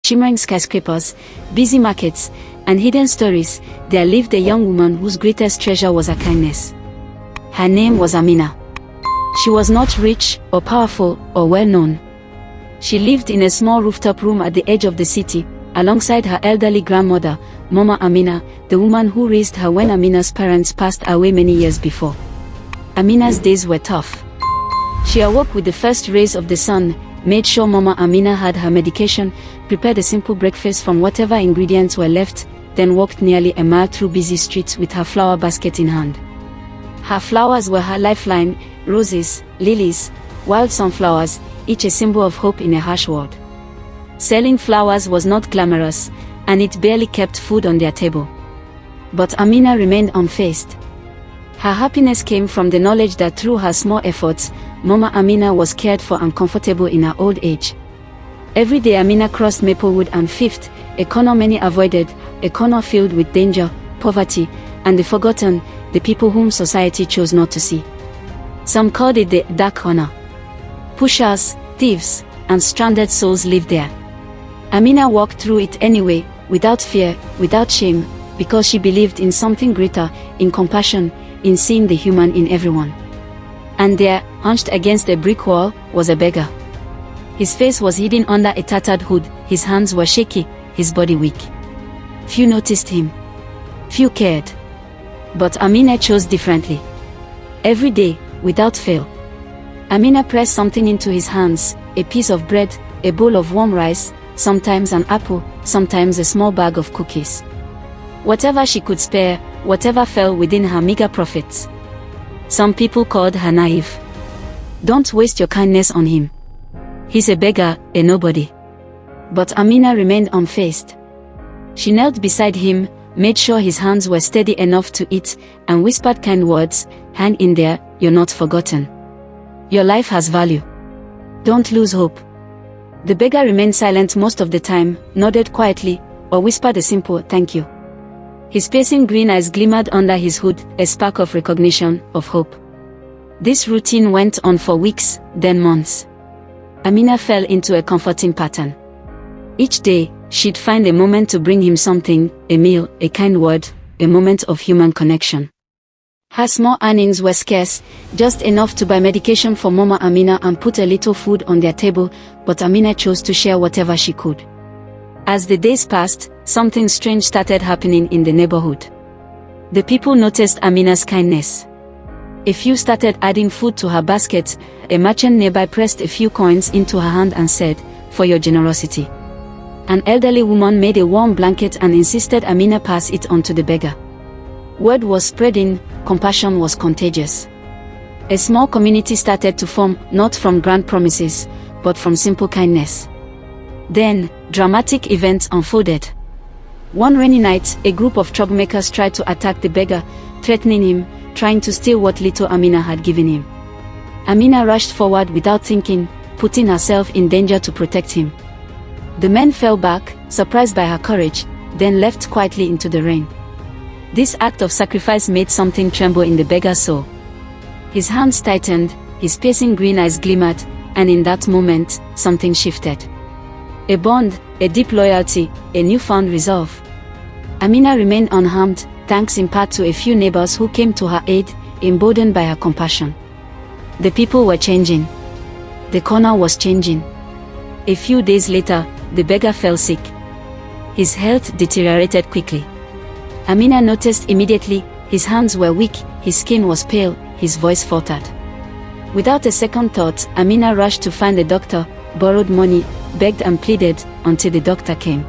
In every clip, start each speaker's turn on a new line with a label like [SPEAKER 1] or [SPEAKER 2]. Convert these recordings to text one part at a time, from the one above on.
[SPEAKER 1] shimmering skyscrapers, busy markets, and hidden stories, there lived a young woman whose greatest treasure was her kindness. Her name was Amina. She was not rich, or powerful, or well-known. She lived in a small rooftop room at the edge of the city, alongside her elderly grandmother, Mama Amina, the woman who raised her when Amina's parents passed away many years before. Amina's days were tough. She awoke with the first rays of the sun, made sure Mama Amina had her medication, prepared a simple breakfast from whatever ingredients were left, then walked nearly a mile through busy streets with her flower basket in hand. Her flowers were her lifeline: roses, lilies, wild sunflowers, each a symbol of hope in a harsh world. Selling flowers was not glamorous, and it barely kept food on their table. But Amina remained unfazed. Her happiness came from the knowledge that through her small efforts, Mama Amina was cared for and comfortable in her old age. Every day Amina crossed Maplewood and Fifth, a corner many avoided, a corner filled with danger, poverty, and the forgotten, the people whom society chose not to see. Some called it the dark corner. Pushers, thieves, and stranded souls lived there. Amina walked through it anyway, without fear, without shame, because she believed in something greater, in compassion, in seeing the human in everyone. And there, hunched against a brick wall, was a beggar. His face was hidden under a tattered hood, his hands were shaky, his body weak. Few noticed him. Few cared. But Amina chose differently. Every day, without fail, Amina pressed something into his hands: a piece of bread, a bowl of warm rice, sometimes an apple, sometimes a small bag of cookies. Whatever she could spare, whatever fell within her meager profits. Some people called her naive. Don't waste your kindness on him. He's a beggar, a nobody. But Amina remained unfazed. She knelt beside him, made sure his hands were steady enough to eat, and whispered kind words: "Hang in there, you're not forgotten. Your life has value. Don't lose hope." The beggar remained silent most of the time, nodded quietly, or whispered a simple "thank you." His piercing green eyes glimmered under his hood, a spark of recognition, of hope. This routine went on for weeks, then months. Amina fell into a comforting pattern. Each day, she'd find a moment to bring him something: a meal, a kind word, a moment of human connection. Her small earnings were scarce, just enough to buy medication for Mama Amina and put a little food on their table, but Amina chose to share whatever she could. As the days passed, something strange started happening in the neighborhood. The people noticed Amina's kindness. A few started adding food to her basket. A merchant nearby pressed a few coins into her hand and said, "For your generosity." An elderly woman made a warm blanket and insisted Amina pass it on to the beggar. Word was spreading, compassion was contagious. A small community started to form, not from grand promises, but from simple kindness. Then, dramatic events unfolded. One rainy night, a group of troublemakers tried to attack the beggar, threatening him, trying to steal what little Amina had given him. Amina rushed forward without thinking, putting herself in danger to protect him. The men fell back, surprised by her courage, then left quietly into the rain. This act of sacrifice made something tremble in the beggar's soul. His hands tightened, his piercing green eyes glimmered, and in that moment, something shifted. A bond, a deep loyalty, a newfound resolve. Amina remained unharmed, thanks in part to a few neighbors who came to her aid, emboldened by her compassion. The people were changing. The corner was changing. A few days later, the beggar fell sick. His health deteriorated quickly. Amina noticed immediately: his hands were weak, his skin was pale, his voice faltered. Without a second thought, Amina rushed to find a doctor, borrowed money, begged and pleaded, until the doctor came.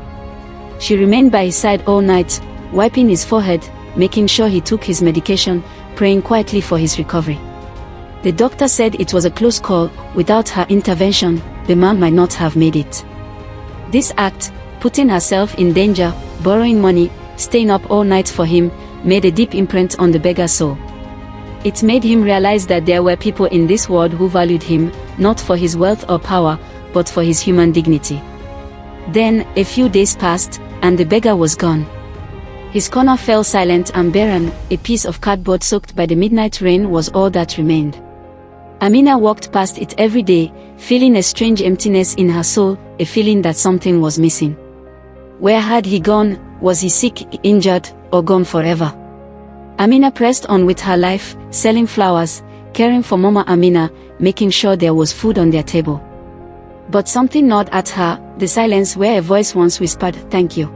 [SPEAKER 1] She remained by his side all night, wiping his forehead, making sure he took his medication, praying quietly for his recovery. The doctor said it was a close call. Without her intervention, the man might not have made it. This act, putting herself in danger, borrowing money, staying up all night for him, made a deep imprint on the beggar's soul. It made him realize that there were people in this world who valued him, not for his wealth or power, but for his human dignity. Then, a few days passed, and the beggar was gone. His corner fell silent and barren. A piece of cardboard soaked by the midnight rain was all that remained. Amina walked past it every day, feeling a strange emptiness in her soul, a feeling that something was missing. Where had he gone? Was he sick, injured, or gone forever? Amina pressed on with her life, selling flowers, caring for Mama Amina, making sure there was food on their table. But something gnawed at her, the silence where a voice once whispered, "Thank you."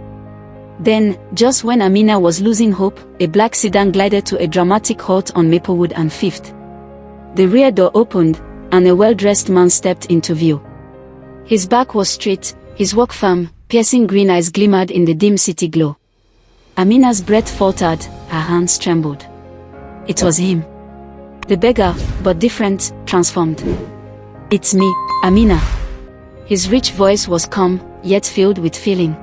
[SPEAKER 1] Then, just when Amina was losing hope, a black sedan glided to a dramatic halt on Maplewood and Fifth. The rear door opened, and a well-dressed man stepped into view. His back was straight, his walk firm, piercing green eyes glimmered in the dim city glow. Amina's breath faltered, her hands trembled. It was him. The beggar, but different, transformed. "It's me, Amina." His rich voice was calm, yet filled with feeling.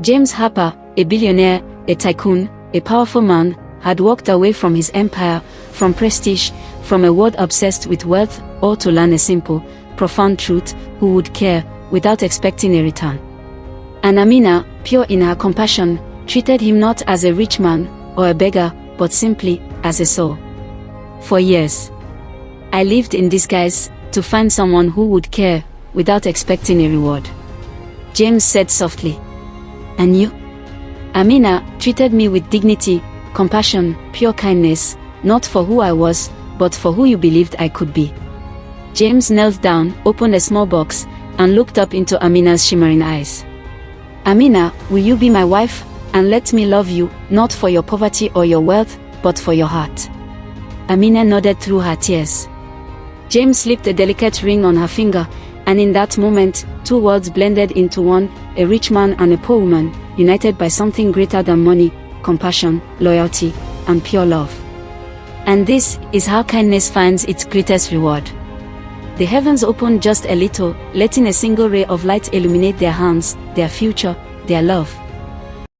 [SPEAKER 1] James Harper, a billionaire, a tycoon, a powerful man, had walked away from his empire, from prestige, from a world obsessed with wealth, all to learn a simple, profound truth: who would care, without expecting a return. And Amina, pure in her compassion, treated him not as a rich man, or a beggar, but simply, as a soul. For years, I lived in disguise, to find someone who would care, without expecting a reward. James said softly. "And you?" Amina treated me with dignity, compassion, pure kindness, not for who I was, but for who you believed I could be. James knelt down, opened a small box, and looked up into Amina's shimmering eyes. "Amina, will you be my wife, and let me love you, not for your poverty or your wealth, but for your heart?" Amina nodded through her tears. James slipped a delicate ring on her finger, and in that moment, two worlds blended into one, a rich man and a poor woman, united by something greater than money, compassion, loyalty, and pure love. And this is how kindness finds its greatest reward. The heavens opened just a little, letting a single ray of light illuminate their hands, their future, their love.